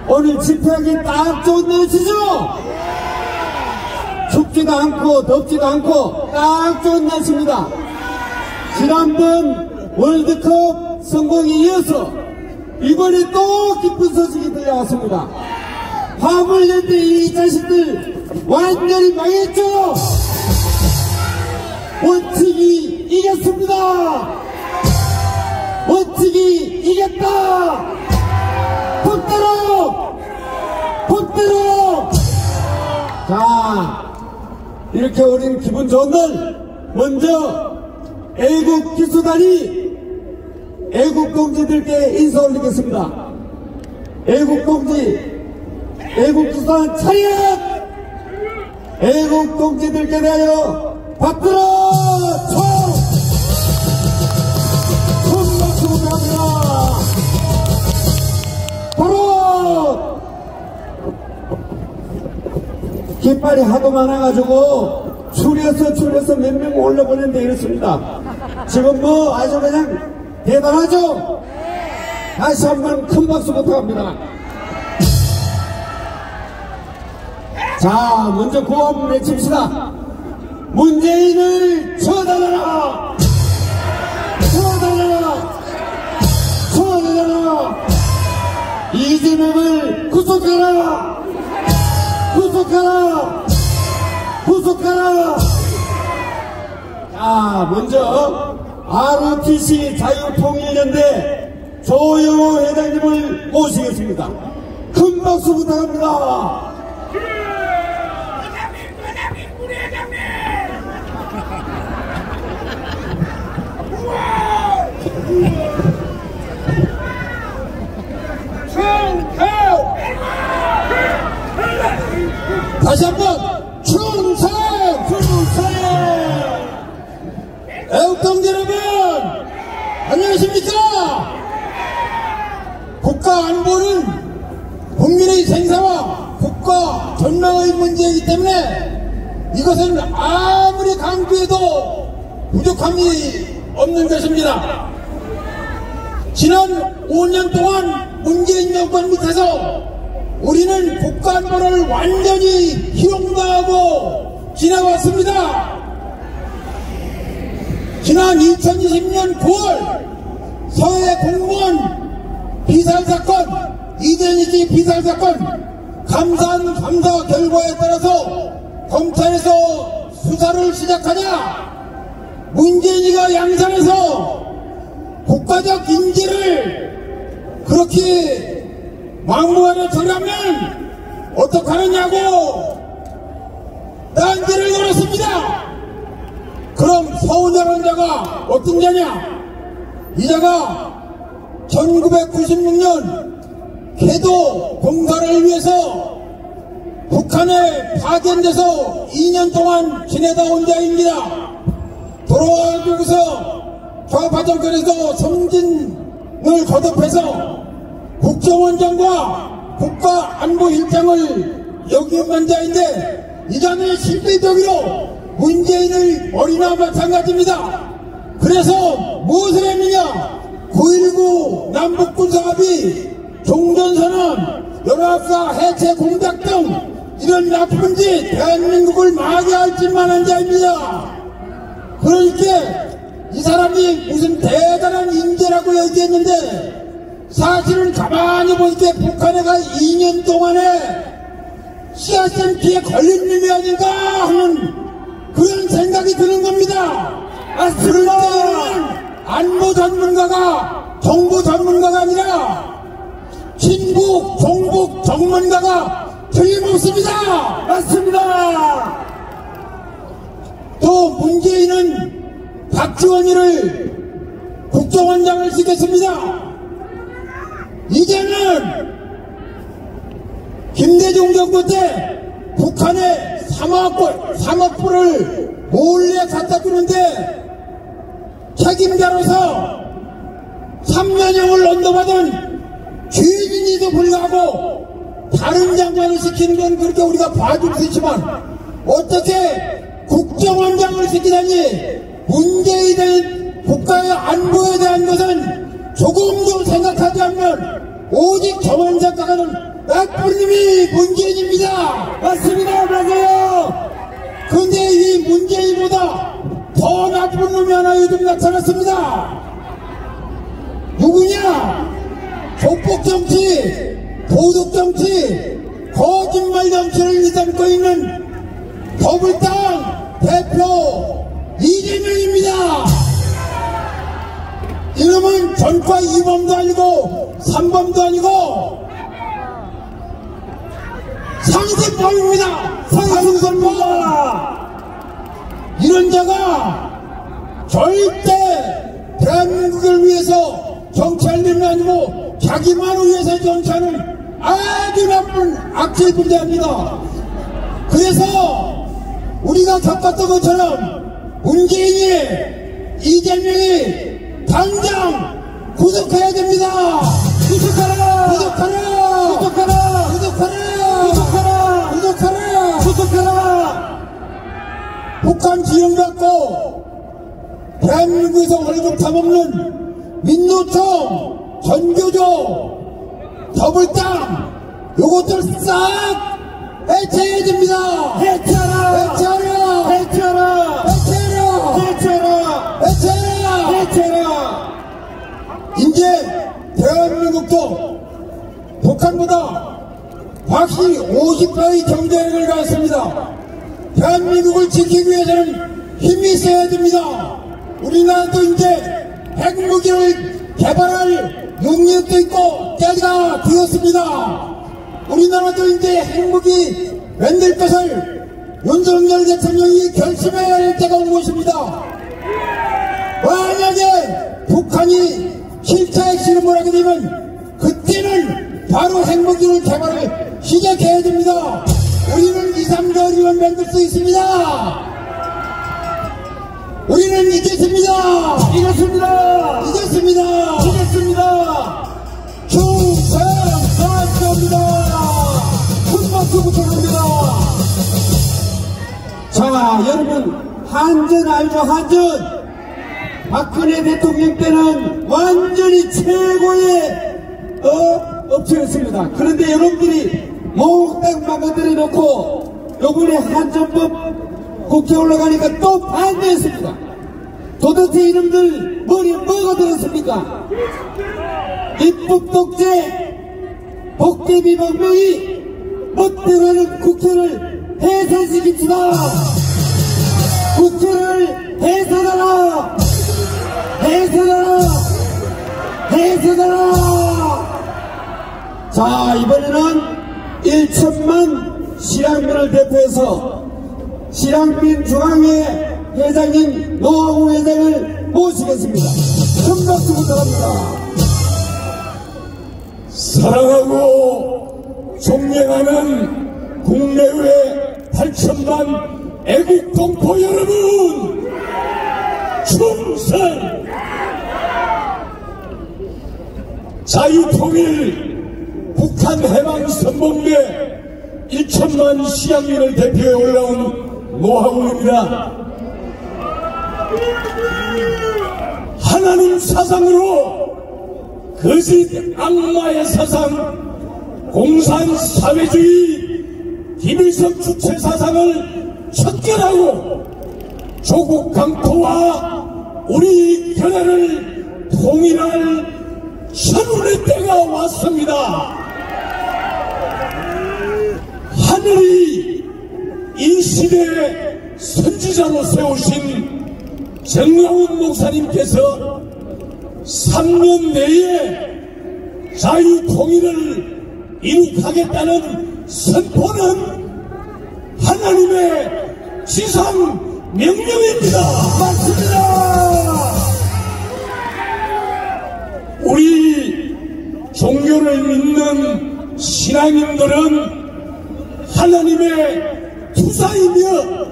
오늘 집회하기 딱 좋은 날씨죠? 춥지도 않고 덥지도 않고 딱 좋은 날씨입니다. 지난번 월드컵 성공에 이어서 이번에 또 기쁜 소식이 들려왔습니다. 화물연대 이 자식들 완전히 망했죠? 원칙이 이겼습니다. 원칙이 이겼다. 법대로 법대로. 자, 이렇게 우리는 기분 좋은 날 먼저 애국 기수단이 애국동지들께 인사 올리겠습니다. 애국동지 애국기수단 차렷! 애국동지들께 대하여 박들어 총! 큰 박수 부탁합니다. 바로 깃발이 하도 많아가지고 줄여서 몇 명 올려보냈는데 이렇습니다. 지금 뭐 아주 그냥 대단하죠? 다시 한번 큰 박수 부탁합니다. 자, 먼저 구호 한번 외칩시다. 문재인을 처단하라! 처단하라! 처단하라! 이재명을 구속하라! 구속하라! 구속하라! 자, 먼저 ROTC 자유통일연대 조영호 회장님을 모시겠습니다. 큰 박수 부탁합니다. 우리 회장님! 다시 한번 충성! 충성! 애국동지 여러분 안녕하십니까? 국가 안보는 국민의 생사와 국가 전망의 문제이기 때문에 이것은 아무리 강조해도 부족함이 없는 것입니다. 지난 5년 동안 문재인 정권 밑에서 우리는 국가 안보를 완전히 희롱당하고 지나왔습니다. 지난 2020년 9월 서해 공무원 비살사건, 이대니지 비살사건 감사한 감사 결과에 따라서 검찰에서 수사를 시작하자 문재인이가 양산해서 국가적 인지를 그렇게 막무가내 처리하면 어떡하느냐고 난리를 걸었습니다. 그럼 서운하는 자가 어떤 자냐? 이 자가 1996년 개도 공사를 위해서 북한에 파견돼서 2년 동안 지내다 온 자입니다. 돌아와주고서 좌파 정권에서 성진을 거듭해서 국정원장과 국가안보실장을 역임한 자인데 이 자는 실질적으로 문재인을 어리나 마찬가지입니다. 그래서 무엇을 했느냐? 9.19 남북군사합의, 종전선언, 연합사 해체 공작 등 이런 나쁜 짓 대한민국을 망하게 할 짓만 한 자입니다. 그러니까 이 사람이 무슨 대단한 인재라고 얘기했는데 사실은 가만히 보니까 북한에 가 2년 동안에 CRCMP에 걸린 놈이 아닌가 하는 그런 생각이 드는 겁니다. 그럴 때는 안보 전문가가 정보 전문가가 아니라 친북, 종북 전문가가 틀림없습니다. 맞습니다. 또 문재인은 박지원이를 국정원장을 시켰습니다. 이제는 김대중 정부 때 북한에 3억 불을 몰래 갖다 주는데 책임자로서 3년형을 언도받은 죄인인지도 불구하고 다른 장관을 시키는 건 그렇게 우리가 봐줄 수 있지만 어떻게 국정원장을 시키다니 문재인의 국가의 안보에 대한 것은 조금도 생각하지 않는 오직 저만 작가가는 나쁜 놈이 문재인입니다. 맞습니다. 맞아요. 근데 이 문재인보다 더 나쁜 놈이 하나 요즘 나타났습니다. 누구냐? 조폭정치, 도둑정치, 거짓말정치를 이담고 있는 더불당 대표 이재명입니다. 이놈은 전과 2범도 아니고 3범도 아니고 상습범입니다. 상습범. 이런 자가 절대 대한민국을 위해서 정치할 일은 아니고 자기만을 위해서 정치하는 아주 나쁜 악질 분자입니다. 그래서 우리가 겪었던 것처럼 문재인이 이재명이 당장 구속해야 됩니다. 구속하라. 구속하라. 구속하라. 구속하라. 구속하라. 구속하라. 구속하라. 북한 지원받고 대한민국에서 월급 타먹는 민노총, 전교조, 더불당 요것들 싹 해체해야 됩니다. 해체하라. 해체하라. 해체하라. 해체하라. 해체하라. 해체하라. 해체하라. 이제 대한민국도 북한보다 확실히 50배의 경제력을 갖습니다. 대한민국을 지키기 위해서는 힘이 있어야 됩니다. 우리나라도 이제 핵무기를 개발할 능력도 있고 때가 되었습니다. 우리나라도 이제 핵무기 만들 것을 윤석열 대통령이 결심해야 할 때가 온 것입니다. 만약에 북한이 7차 핵실험을 하게 되면 그때는 바로 핵무기를 개발을 시작해야 됩니다. 우리는 2, 3개월이면 만들 수 있습니다. 우리는 이겼습니다. 이겼습니다. 이겼습니다. 이겼습니다. 충성 사랑합니다. 큰 박수 부탁합니다. 자, 여러분, 한전 알죠? 한전. 박근혜 대통령 때는 완전히 최고의 업체였습니다. 그런데 여러분들이 몽땅 막아들여 놓고 요번에 한전법 국회 올라가니까 또 반대했습니다. 도대체 이놈들 머리에 뭐가 들었습니까? 입법 독재, 복대 비방명이 멋대로는 국회를 해산시킵시다. 국회를 해산하라. 해산하라. 해산하라. 자, 이번에는 1천만 실향민을 대표해서 실향민 중앙회 회장님 노하우 회장을 모시겠습니다. 큰 박수 부탁합니다. 사랑하고 존경하는 국내외 8천만 애국 동포 여러분, 충성! 자유통일 북한 해방선봉대 1천만 시향민을 대표해 올라온 노하우입니다. 하나님 사상으로 거짓 악마의 사상, 공산사회주의 김일성 주체 사상을 척결하고 조국 강토와 우리 견해를 통일할 천운의 때가 왔습니다. 하늘이 이 시대의 선지자로 세우신 정영훈 목사님께서 3년 내에 자유통일을 이룩하겠다는 선포는 하나님의 지상 명령입니다. 맞습니다. 우리 종교를 믿는 신앙인들은 하나님의 투사이며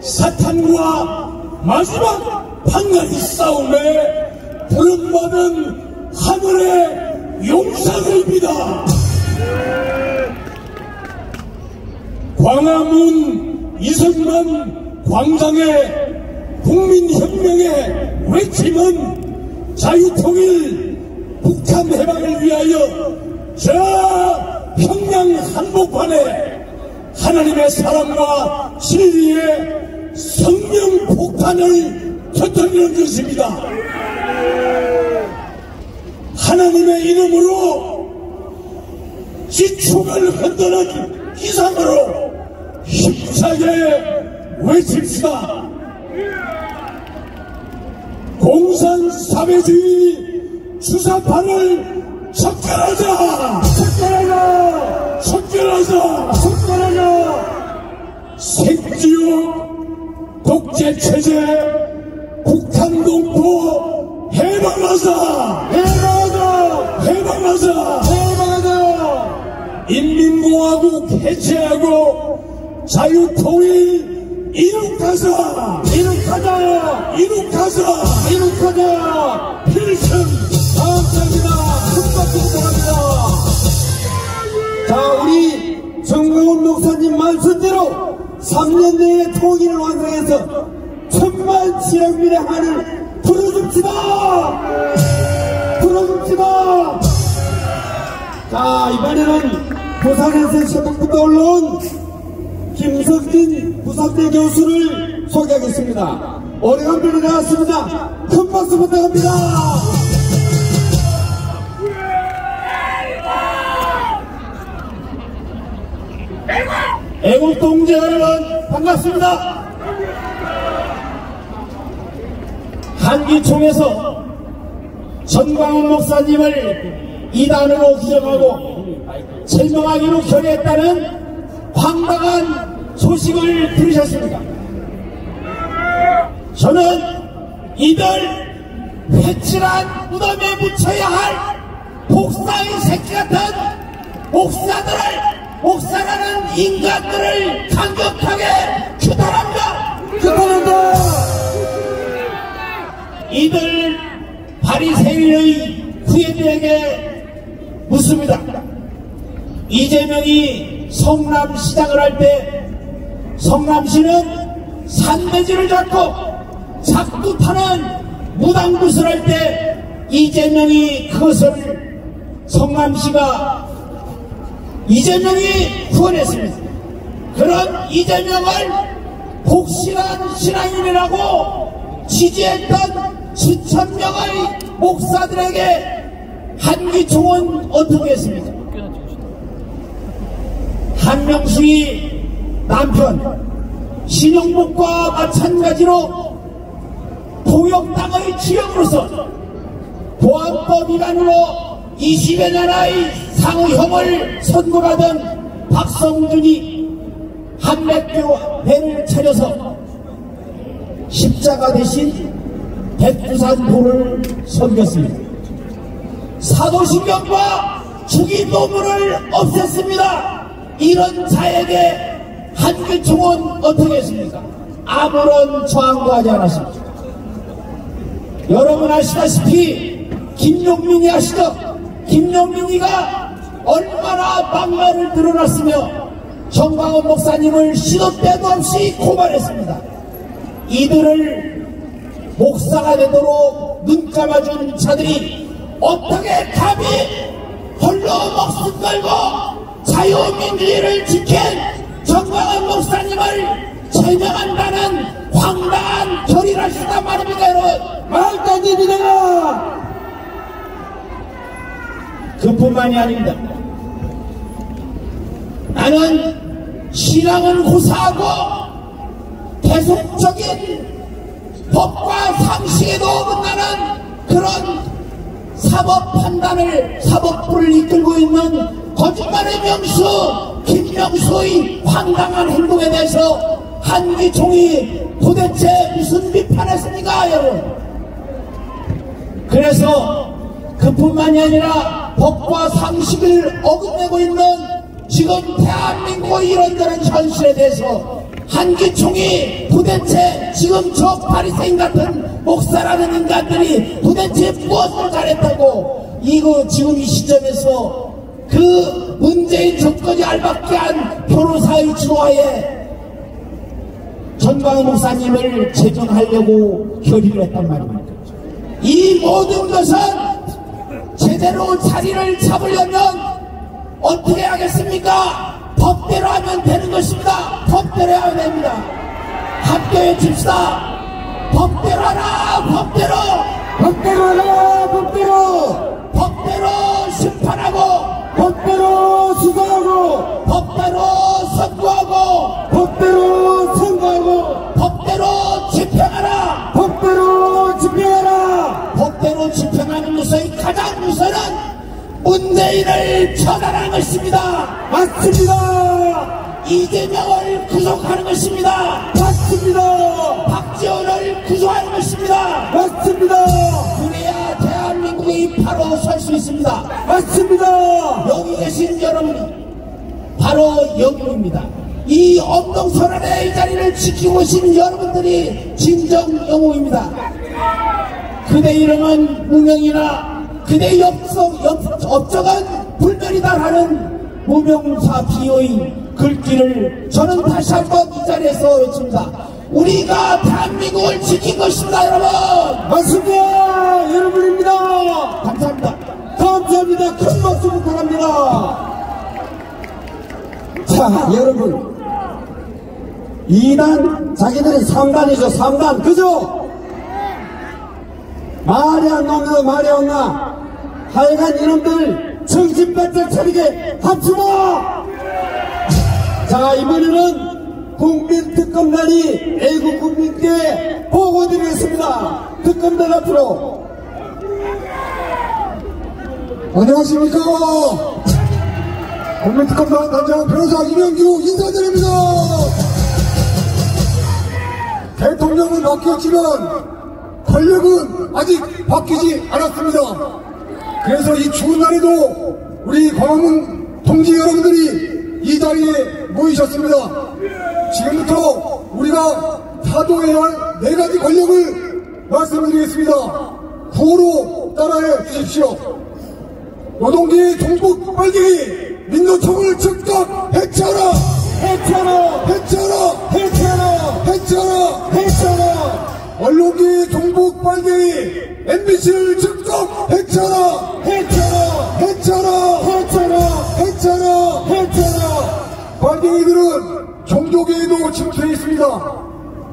사탄과 마지막 판가지 싸움에 부름받은 하늘의 용사들입니다. 광화문 이승만 광장의 국민혁명의 외침은 자유통일 북한 해방을 위하여 저 평양 한복판에 하나님의 사랑과 진리의 성령 폭탄을 터뜨리는 것입니다. 하나님의 이름으로 지축을 흔드는 기상으로 힘차게 외칩시다. 공산사회주의 주사파를 척결하자! 척결하자! 척결하자! 척결하자! 생지역 독재체제 북한 동포 해방하자! 해방하자! 해방하자! 해방하자! 인민공화국 해체하고 자유통일 이룩하자! 이룩하자! 이룩하자! 이룩하자! 필승! 감사합니다. 큰박수 부탁합니다. 자, 우리 정광훈 목사님 말씀대로 3년 내에 통일을 완성해서 천만 지역민의 한을 풀어줍시다. 풀어줍시다. 자, 이번에는 부산에서 새벽부터 올라온 김석진 부산대 교수를 소개하겠습니다. 오래간만에 나왔습니다. 큰 박수 부탁합니다. 애국동지 여러분 반갑습니다. 한기총에서 전광훈 목사님을 이단으로 규정하고 제명하기로 결의했다는 황당한 소식을 들으셨습니다. 저는 이들 회칠한 무덤에 묻혀야 할 복사의 새끼 같은 목사라는 인간들을 강력하게 규탄합니다. 규탄한다. 이들 바리새인의 후예들에게 묻습니다. 이재명이 성남시장을 할 때 성남시는 산대지를 잡고 작두 타는 무당굿을 할 때 이재명이 그것을 성남시가 이재명이 구원했습니다. 그런 이재명을 복실한 신앙인이라고 지지했던 수천 명의 목사들에게 한기총은 어떻게 했습니까? 한명수의 남편 신영복과 마찬가지로 통역당의 주역으로서 보안법 위반으로 20여 년의 상형을 선고받은 박성준이 한맥교회를 차려서 십자가 대신 백두산도를 섬겼습니다. 사도신경과 주기도문을 없앴습니다. 이런 자에게 한기총은 어떻게 했습니까? 아무런 저항도 하지 않았습니다. 여러분 아시다시피 김용민이 아시죠? 김용민이가 얼마나 막말을 드러났으며 정광훈 목사님을 시도 때도 없이 고발했습니다. 이들을 목사가 되도록 눈 감아준 자들이 어떻게 감히 홀로 목숨 걸고 자유민주주의를 지킨 정광훈 목사님을 제명한다는 황당한 결의를 하시단 말입니까, 여러분? 말도 안 됩니다. 그뿐만이 아닙니다. 나는 신앙은 고사하고 계속적인 법과 상식에도 어긋나는 그런 사법 판단을, 사법부를 이끌고 있는 거짓말의 명수 김명수의 황당한 행동에 대해서 한기총이 도대체 무슨 비판했습니까, 여러분? 그래서 그뿐만이 아니라 법과 상식을 어긋내고 있는 지금 대한민국의 이런저런 현실에 대해서 한기총이 도대체 지금 저 바리새인 같은 목사라는 인간들이 도대체 무엇을 잘했다고 이거 지금 이 시점에서 그 문재인 정권이 알박게 한 변호사의 주도하에 전광훈 목사님을 제명하려고 결의를 했단 말입니다. 이 모든 것은 제대로 자리를 잡으려면 어떻게 하겠습니까? 법대로 하면 되는 것입니다. 법대로 해야 됩니다. 함께 외칩시다. 법대로 하라. 법대로. 법대로 하라. 법대로. 법대로 심판하고 법대로 수사하고 법대로 선고하고 법대로 선거하고 법대로 집행하라. 법대로 집행하라. 법대로 집행하는 것의 가장 우선은 문재인을 처단하는 것입니다. 맞습니다. 이재명을 구속하는 것입니다. 맞습니다. 박지원을 구속하는 것입니다. 맞습니다. 그래야 대한민국이 바로 설 수 있습니다. 맞습니다. 여기 계신 여러분이 바로 여러분입니다. 이 엄동설안의 이 자리를 지키고 계신 여러분들이 진정 영웅입니다. 그대 이름은 무명이나 그대 업적은 불멸이다라는 무명사 비어의 글귀를 저는 다시 한번 이 자리에서 외칩니다. 우리가 대한민국을 지킨 것입니다, 여러분. 맞습니다. 여러분입니다. 감사합니다. 감사합니다. 큰 박수 부탁합니다. 자, 여러분. 2단, 자기들이 3단이죠, 3단. 그죠? 말이 안 나옵니다, 말이 안 나. 하여간 이놈들 정신 바짝 차리게 합시다! 자, 이번에는 국민특검단이 애국 국민께 보고드리겠습니다. 특검단 앞으로. 안녕하십니까. 국민특검단 단장 변호사 이명규 인사드립니다. 대통령은 바뀌었지만 권력은 아직 바뀌지 않았습니다. 그래서 이 추운 날에도 우리 광화문 동지 여러분들이 이 자리에 모이셨습니다. 지금부터 우리가 타도해야 할 4가지 권력을 말씀드리겠습니다. 구호로 따라해 주십시오. 노동계의 종북 빨갱이 민노총을 즉각 해체하라! 해체하라! 해체하라! 해체하라! 해체하라! 해체하라! 언론계의 종북 빨갱이 MBC를 즉각 해체하라! 해체하라! 해체하라! 해체하라! 해체하라! 해체하라! 빨갱이들은 종교계에도 침투해 있습니다.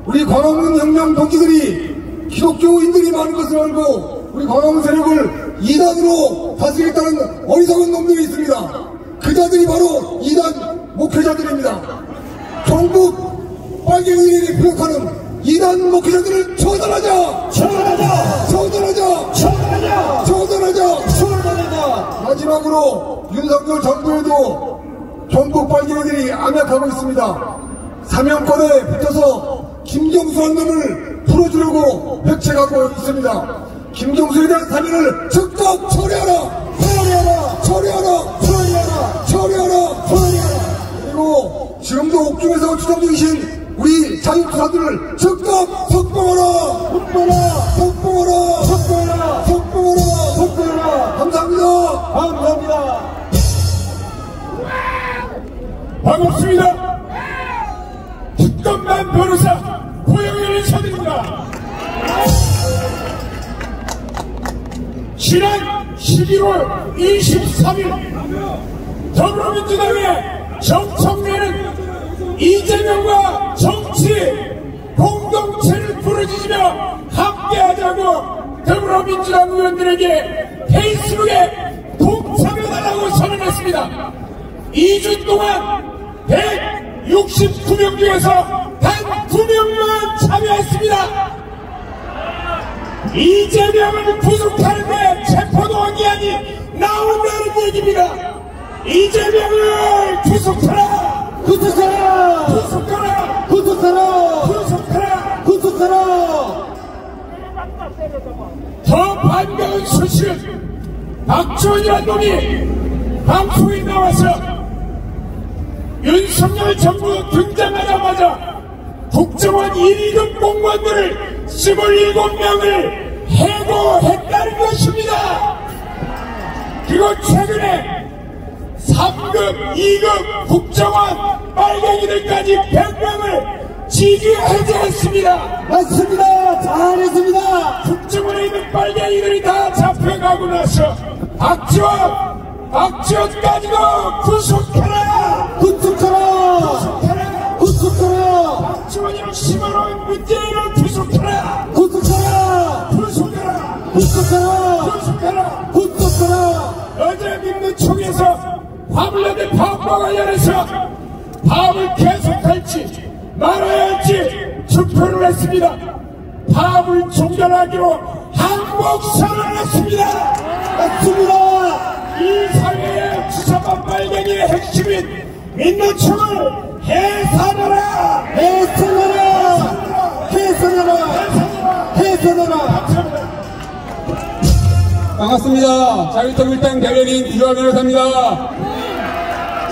우리 광화문 혁명 동지들이 기독교인들이 많은 것을 알고 우리 광화문 세력을 2단으로 다스리겠다는 어리석은 놈들이 있습니다. 그 자들이 바로 2단 목회자들입니다. 종북 빨갱이들이 부역하는 2단 목회자들을 처단하자! 처단하자! 처단하자! 처단하자! 처단하자! 처단하자! 마지막으로 윤석열 정부에도 종북 빨갱이들이 암약하고 있습니다. 사명권에 붙어서 김경수한 놈을 풀어주려고 백책하고 있습니다. 김경수에 대한 사면을 즉각 처리하라! 처리하라! 처리하라! 처리하라! 처리하라! 처리하라! 그리고 지금도 옥중에서 추정 중이신 우리 자유투사들을 즉각 석방하라! 속보라! 석방하라! 속보라! 석방하라! 속보라! 감사합니다. 감사합니다. 반갑습니다. 특검단 변호사 고영현을 인사드립니다. 지난 11월 23일 더불어민주당의 정청래는 이재명과 정치 공동체를 부르짖으며 함께하자고 더불어민주당 의원들에게 페이스북에 동참해달라고 선언했습니다. 2주 동안 169명 중에서 단 2명만 참여했습니다. 이재명을 구속하는데 체포동의안이 나온다는 얘기입니다. 이재명을 구속하라! 구속하라! 구속하라! 구속하라! 구속하라! 구속하라! 더 반가운 소식은 박지원이라는 놈이 방송에 나와서 윤석열 정부 등장하자마자 국정원 1위급 공무원들을 27명을 해고했다는 것입니다. 그리고 최근에 3급, 2급 국정원 빨갱이들까지 100명을 징계 해제했습니다. 맞습니다. 잘했습니다. 국정원에 있는 빨갱이들이 다 잡혀가고 나서 박지원 가지고 구속하라! 박지원이랑 심어놓은 문재인을 구속하라! 어제 민노총에서 화물연대 파업과 관련해서 파업을 계속할지 말아야 할지 투표를 했습니다. 파업을 종결하기로 항복선언을 했습니다. 이 사회의 주사반 빨갱이의 핵심인 민노총을 해산하라! 반갑습니다. 자유통일당 대변인 이주환 변호사입니다.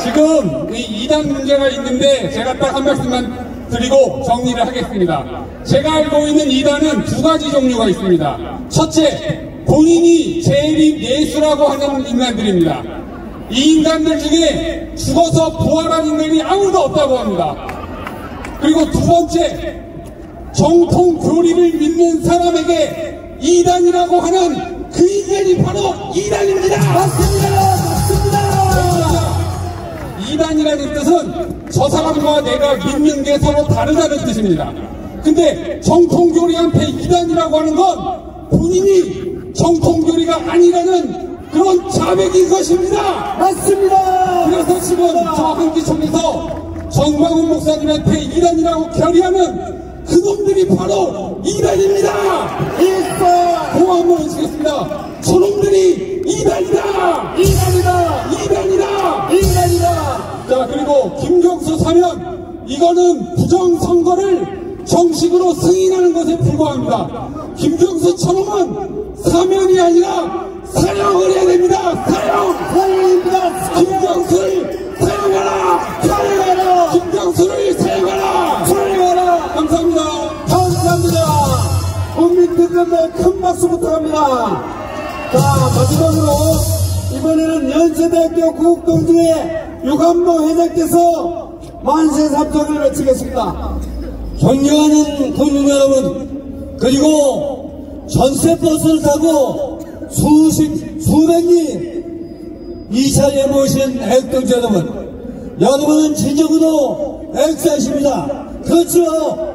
지금 이 2당 문제가 있는데 제가 딱 한 말씀만 드리고 정리를 하겠습니다. 제가 알고 있는 2단은 두 가지 종류가 있습니다. 첫째, 본인이 재림 예수라고 하는 인간들입니다. 이 인간들 중에 죽어서 부활한 인간이 아무도 없다고 합니다. 그리고 두 번째, 정통 교리를 믿는 사람에게 2단이라고 하는 그 인간이 바로 2단입니다. 맞습니다. 2단이라는 뜻은 저 사람과 내가 믿는 게 서로 다르다는 뜻입니다. 근데 정통교리한테 2단이라고 하는 건 본인이 정통교리가 아니라는 그런 자백인 것입니다. 맞습니다. 그래서 지금 저 한기총에서 정광훈 목사님한테 2단이라고 결의하는 그놈들이 바로 2단입니다. 고 한번 외치겠습니다. 저놈들이 2단이다. 자, 그리고 김경수 사면, 이거는 부정선거를 정식으로 승인하는 것에 불과합니다. 김경수 저놈은 사면이 아니라 사형을 해야 됩니다. 사형입니다. 김경수를 사형하라. 김경수를 사형하라. 감사합니다. 국민들께 큰 박수 부탁합니다. 자, 마지막으로 이번에는 연세대학교 구국동주의 유관모 회장께서 만세 삼성을 외치겠습니다. 존경하는 국민 여러분, 그리고 전세버스를 타고 수백리 이 자리에 모신 애국동지 여러분은 진정으로 애국자이십니다. 그렇죠?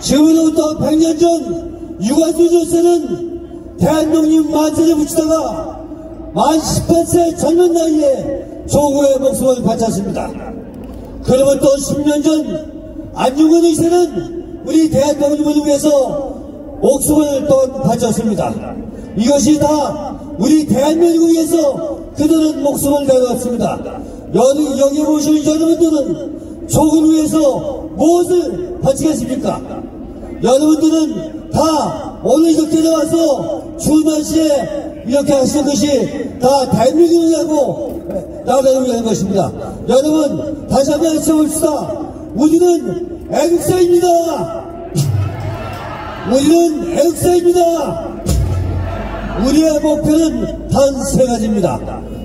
지금으로부터 100년 전 유관순 전세는 대한독립 만세를 붙이다가 만 18세 젊은 나이에 조국의 목숨을 바쳤습니다. 그러면 또 10년 전 안중근 의사는 우리 대한독립을 위해서 목숨을 또 바쳤습니다. 이것이 다 우리 대한민국을 위해서 그들은 목숨을 내었습니다. 여기 오신 여러분들은 조국을 위해서 무엇을 바치겠습니까? 여러분들은 다 오늘 이렇게 나와서 추운 날씨에 이렇게 하시는 것이 다 대한민국을 위하고 나라를 위한 것입니다. 여러분 다시 한번 외쳐봅시다. 우리는 애국사입니다. 우리의 목표는 단 세 가지입니다.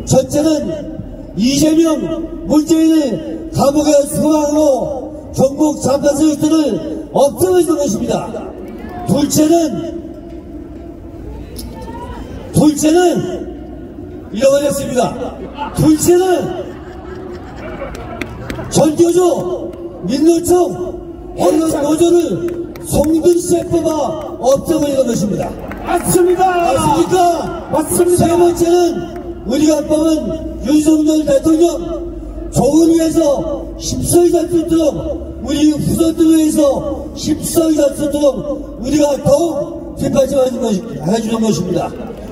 첫째는 이재명, 문재인을 감옥에 수감하고 전국 잠깐 세력들을 없애버리는 것입니다. 둘째는 잃어버렸습니다. 둘째는 전교조, 민노총, 언론노조를 송근시에 뽑아 없애버리는 것입니다. 맞습니까? 세 번째는 우리가 뽑은 윤석열 대통령 조국을 위해서 십서이 잡수도록 우리 후손들을 위해서 십서이 잡수도록 우리가 더욱 뒷받침해주는 것입니다.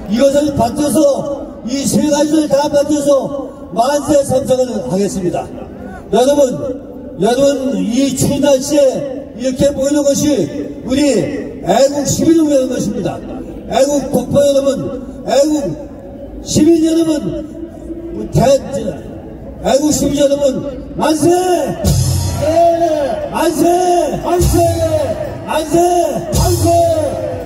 이것을 받들어서 이 세 가지를 다 받들어서 만세 삼성을 하겠습니다. 여러분 이 추운 날씨에 이렇게 모이는 것이 우리 애국 시민을 위한 것입니다. 애국 독파 여러분, 애국 시민 여러분, 애국 시민 여러분, 만세!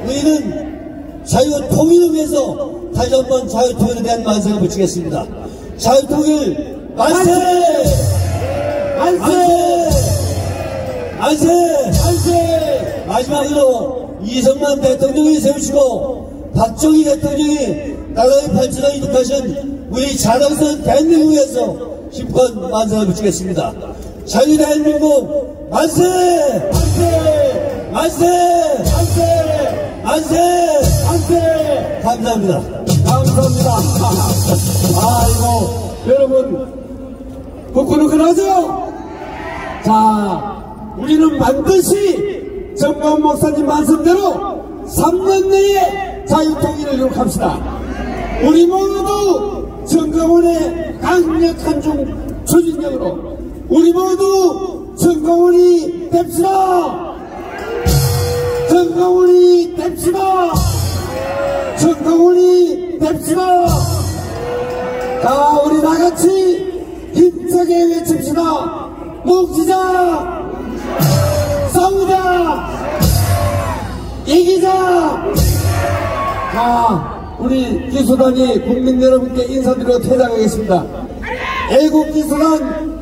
우리는 자유통일을 위해서 다시 한번 자유통일에 대한 만세를 붙이겠습니다. 자유통일 만세! 마지막으로 이승만 대통령이 세우시고 박정희 대통령이 나라의 발전을 이룩하신 우리 자랑스러운 대한민국에서 심판 만세를 붙이겠습니다. 자유 대한민국 만세! 만세! 만세! 만세! 만세! 만세! 감사합니다. 감사합니다. 아이고, 여러분, 국군은 그러죠? 자, 우리는 반드시 정광훈 목사님 말씀대로 3년 내에 자유통일을 이룩합시다. 우리 모두 정광훈의 강력한 추진력으로 우리 모두 정광훈이 됩시다. 정광훈이 됩시다. 정광훈이 됩시다. 자, 우리 다같이 힘차게 외칩시다. 뭉치자, 싸우자, 이기자. 자, 우리 기수단이 국민 여러분께 인사드리고 퇴장하겠습니다. 애국 기수단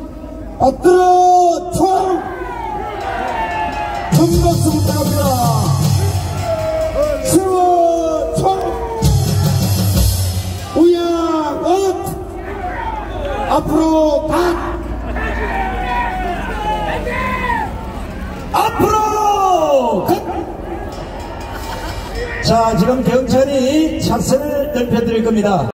엎드려 총! 총박수 부탁합니다. 세워 총! 우양 엇! 앞으로 박! 앞으로 컷! 자, 지금 경찰이 차선을 넓혀드릴 겁니다.